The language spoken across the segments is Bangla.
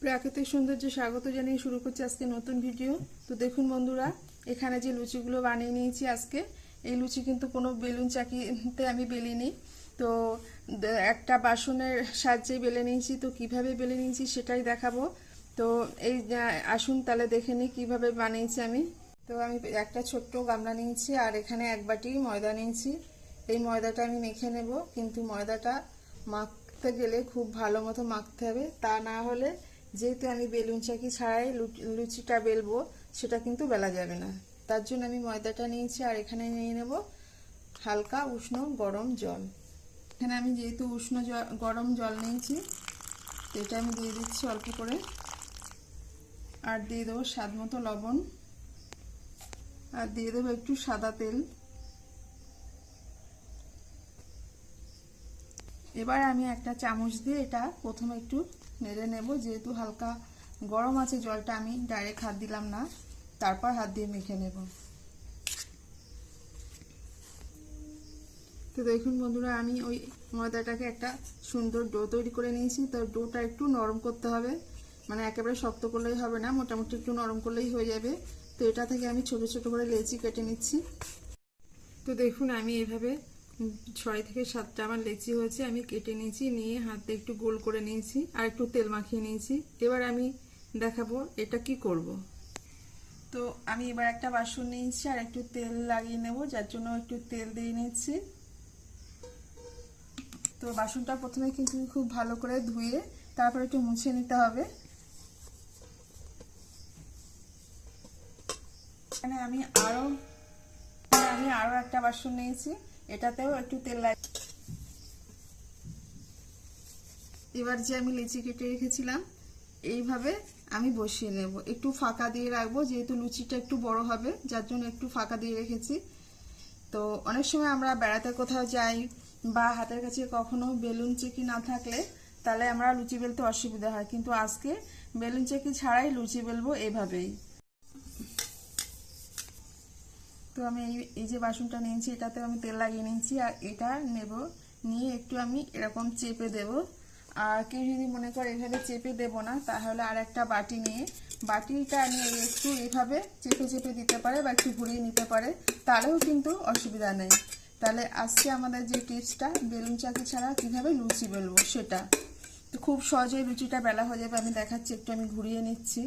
প্রাকৃতিক সৌন্দর্যে স্বাগত জানিয়ে শুরু করছি আজকে নতুন ভিডিও। তো দেখুন বন্ধুরা, এখানে যে লুচিগুলো বানিয়ে নিয়েছি আজকে, এই লুচি কিন্তু কোনো বেলুন চাকিতে আমি বেলিনি। তো একটা বাসনের সাহায্যে বেলে নিয়েছি। তো কিভাবে বেলে নিয়েছি সেটাই দেখাবো। তো এই আসুন তাহলে দেখে নিই কীভাবে বানিয়েছি আমি। তো আমি একটা ছোট্ট গামলা নিয়েছি আর এখানে এক বাটি ময়দা নিয়েছি। এই ময়দাটা আমি মেখে নেব, কিন্তু ময়দাটা মাখতে গেলে খুব ভালো মতো মাখতে হবে, তা না হলে যেহেতু আমি বেলুন চাকি ছাড়াই লুচিটা বেলবো, সেটা কিন্তু বেলা যাবে না। তার জন্য আমি ময়দাটা নিয়েছি আর এখানে নিয়ে নেব হালকা উষ্ণ গরম জল। এখানে আমি যেহেতু উষ্ণ গরম জল নিয়েছি, এটা আমি দিয়ে দিচ্ছি অল্প করে, আর দিয়ে দেবো স্বাদ মতো লবণ, আর দিয়ে দেবো একটু সাদা তেল। এবার আমি একটা চামচ দিয়ে এটা প্রথমে একটু নেড়ে নেব, যেহেতু হালকা গরম আছে জলটা, আমি ডাইরেক্ট হাত দিলাম না, তারপর হাত দিয়ে মেখে নেব। তো দেখুন বন্ধুরা, আমি ওই ময়দাটাকে একটা সুন্দর ডো তৈরি করে নিয়েছি। তো ডোটা একটু নরম করতে হবে, মানে একেবারে শক্ত করলেই হবে না, মোটামুটি একটু নরম করলেই হয়ে যাবে। তো এটা থেকে আমি ছোট ছোট করে লেচি কেটে নিচ্ছি। তো দেখুন আমি এভাবে 6 থেকে 7টা আমার লেচি হয়েছে, আমি কেটে নিয়েছি, নিয়ে হাতে একটু গোল করে নিয়েছি আর একটু তেল মাখিয়ে নিয়েছি। এবার আমি দেখাবো এটা কি করব। তো আমি এবার একটা বাসন নিয়েছি আর একটু তেল লাগিয়ে নেব, যার জন্য একটু তেল দিয়ে নিচ্ছি। তো বাসনটা প্রথমে কিন্তু খুব ভালো করে ধুয়ে তারপর একটু মুছে নিতে হবে। এখানে আমি আরো একটা বাসন নিয়েছি, এটাতেও একটু তেল লাগিয়ে এবার যে আমি লিচি কেটে রেখেছিলাম এইভাবে আমি বসিয়ে নেব। একটু ফাঁকা দিয়ে রাখবো, যেহেতু লুচিটা একটু বড় হবে, যার জন্য একটু ফাঁকা দিয়ে রেখেছি। তো অনেক সময় আমরা বেড়াতে কোথাও যাই বা হাতের কাছে কখনো বেলুন চেকি না থাকলে তাহলে আমরা লুচি বেলতে অসুবিধা হয়, কিন্তু আজকে বেলুন চেকি ছাড়াই লুচি বেলবো এভাবেই। তো আমি এই যে বাসনটা নিয়েছি এটাতে আমি তেল লাগিয়ে নিয়েছি, আর এটা নেব, নিয়ে একটু আমি এরকম চেপে দেব। আর কেউ যদি মনে করে এভাবে চেপে দেব না, তাহলে আর একটা বাটি নিয়ে বাটিটা নিয়ে একটু এইভাবে চেপে চেপে দিতে পারে বা একটু ঘুরিয়ে নিতে পারে, তাহলেও কিন্তু অসুবিধা নেই। তাহলে আজকে আমাদের যে টিপসটা বেলুন চাকি ছাড়া কিভাবে লুচি বেলবো সেটা, তো খুব সহজেই লুচিটা বেলা হয়ে যাবে। আমি দেখাচ্ছি, একটু আমি ঘুরিয়ে নিচ্ছি।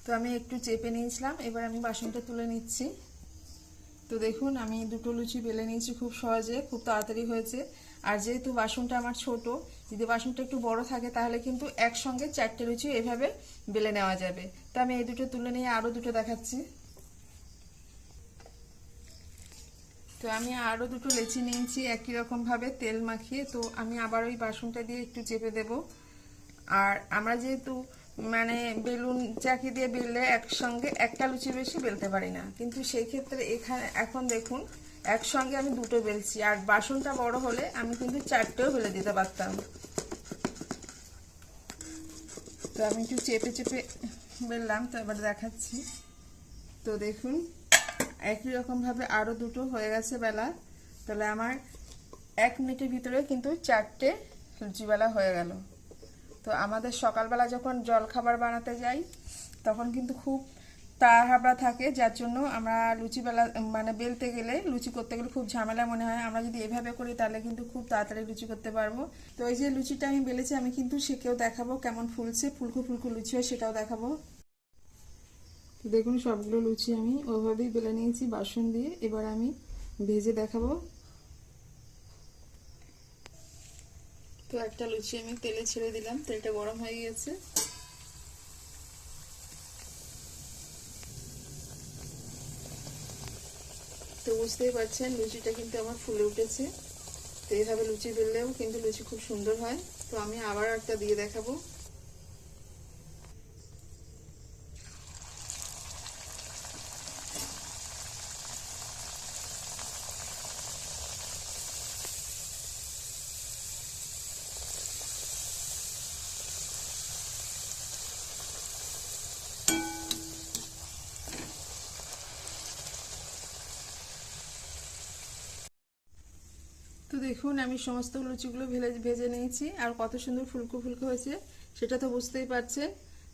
তো আমি একটু চেপে নিয়েছিলাম, এবার আমি বাসনটা তুলে নিচ্ছি। তো দেখুন আমি দুটো লুচি বেলে নিয়েছি, খুব সহজে, খুব তাড়াতাড়ি হয়েছে। আর যেহেতু বাসনটা আমার ছোট, যদি বাসনটা একটু বড় থাকে তাহলে কিন্তু একসঙ্গে 4টে লুচি এভাবে বেলে নেওয়া যাবে। তো আমি এই দুটো তুলে নিয়ে আরো দুটো দেখাচ্ছি। তো আমি আরো দুটো লেচি নিয়েছি একই রকম ভাবে তেল মাখিয়ে। তো আমি আবার ওই বাসনটা দিয়ে একটু চেপে দেব। আর আমরা যেহেতু মানে বেলুন চাকি দিয়ে বেললে একসঙ্গে একটা লুচি বেশি বেলতে পারি না, কিন্তু সেই ক্ষেত্রে এখানে এখন দেখুন একসঙ্গে আমি দুটো বেলছি, আর বাসনটা বড় হলে আমি কিন্তু 4টেও বেলে দিতে পারতাম। তো আমি একটু চেপে চেপে বেললাম, তো এবার দেখাচ্ছি। তো দেখুন একই রকম ভাবে আরো দুটো হয়ে গেছে বেলা। তাহলে আমার 1 মিনিটের ভিতরে কিন্তু 4টে লুচি বেলা হয়ে গেল। তো আমাদের সকালবেলা যখন জলখাবার বানাতে যাই তখন কিন্তু খুব তাড়াহুড়া থাকে, যার জন্য আমরা লুচি বেলা মানে বেলতে গেলে, লুচি করতে গেলে খুব ঝামেলা মনে হয়। আমরা যদি এভাবে করি তাহলে কিন্তু খুব তাড়াতাড়ি লুচি করতে পারবো। তো এই যে লুচিটা আমি বেলেছি, আমি কিন্তু সেকেও দেখাবো কেমন ফুলছে, ফুলকো ফুলকো লুচি হয় সেটাও দেখাবো। দেখুন সবগুলো লুচি আমি ওভাবেই বেলে নিয়েছি বাসন দিয়ে, এবার আমি ভেজে দেখাবো। তো একটা লুচি আমি তেলে ছেড়ে দিলাম, তেলটা গরম হয়ে গেছে। তো বুঝতেই পারছেন লুচিটা কিন্তু আমার ফুলে উঠেছে। তো এইভাবে লুচি বেললেও কিন্তু লুচি খুব সুন্দর হয়। তো আমি আবার একটা দিয়ে দেখাবো। তো দেখুন আমি সমস্ত লুচিগুলো ভেজে নিয়েছি, আর কত সুন্দর ফুলকো ফুলকো হয়েছে সেটা তো বুঝতেই পারছেন।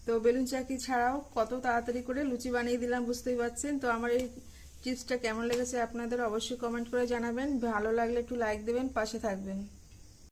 তো বেলুন চাকি ছাড়াও কত তাড়াতাড়ি করে লুচি বানিয়ে দিলাম, বুঝতেই পারছেন। তো আমার এই টিপসটা কেমন লেগেছে আপনাদের অবশ্যই কমেন্ট করে জানাবেন। ভালো লাগলে একটু লাইক দেবেন, পাশে থাকবেন।